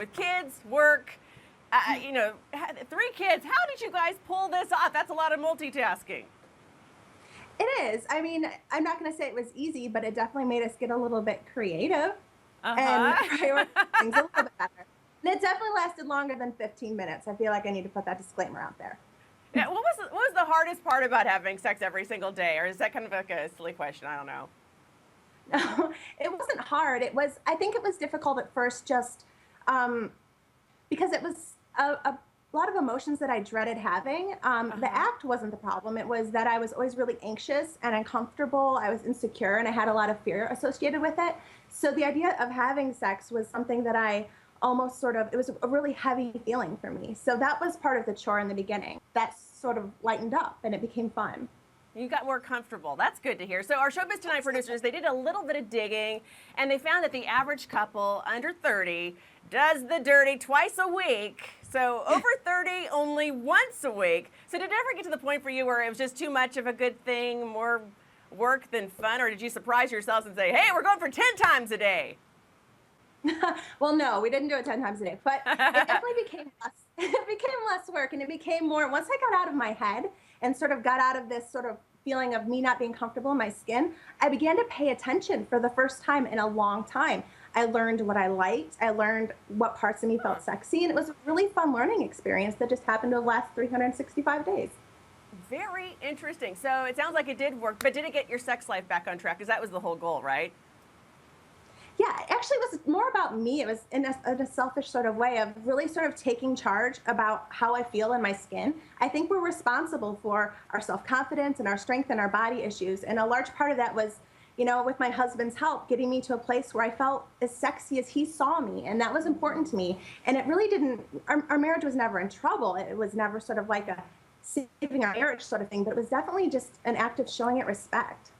with kids, work, three kids. How did you guys pull this off? That's a lot of multitasking. It is. I mean, I'm not going to say it was easy, but it definitely made us get a little bit creative Uh and huh. prioritize things a little bit better. And it definitely lasted longer than 15 minutes. I feel like I need to put that disclaimer out there. Yeah, what was the hardest part about having sex every single day, or is that kind of like a silly question? I don't know. No, it wasn't hard. I think it was difficult at first just um, because it was a lot of emotions that I dreaded having. Uh The huh. act wasn't the problem. It was that I was always really anxious and uncomfortable. I was insecure and I had a lot of fear associated with it. So the idea of having sex was something that I almost sort of, it was a really heavy feeling for me. So that was part of the chore in the beginning. That sort of lightened up and it became fun. You got more comfortable. That's good to hear. So our Showbiz Tonight producers, they did a little bit of digging, and they found that the average couple under 30 does the dirty twice a week. So over 30, only once a week. So did it ever get to the point for you where it was just too much of a good thing, more work than fun, or did you surprise yourselves and say, hey, we're going for 10 times a day? Well, no, we didn't do it 10 times a day, but it definitely became less, it became less work and it became more, once I got out of my head and sort of got out of this sort of feeling of me not being comfortable in my skin, I began to pay attention for the first time in a long time. I learned what I liked. I learned what parts of me Huh. felt sexy. And it was a really fun learning experience that just happened to last 365 days. Very interesting. So it sounds like it did work, but did it get your sex life back on track? Because that was the whole goal, right? Yeah, actually, it was more about me. It was in a selfish sort of way of really sort of taking charge about how I feel in my skin. I think we're responsible for our self confidence and our strength and our body issues. And a large part of that was, with my husband's help, getting me to a place where I felt as sexy as he saw me. And that was important to me. And it really didn't, our marriage was never in trouble. It was never sort of like a saving our marriage sort of thing, but it was definitely just an act of showing it respect.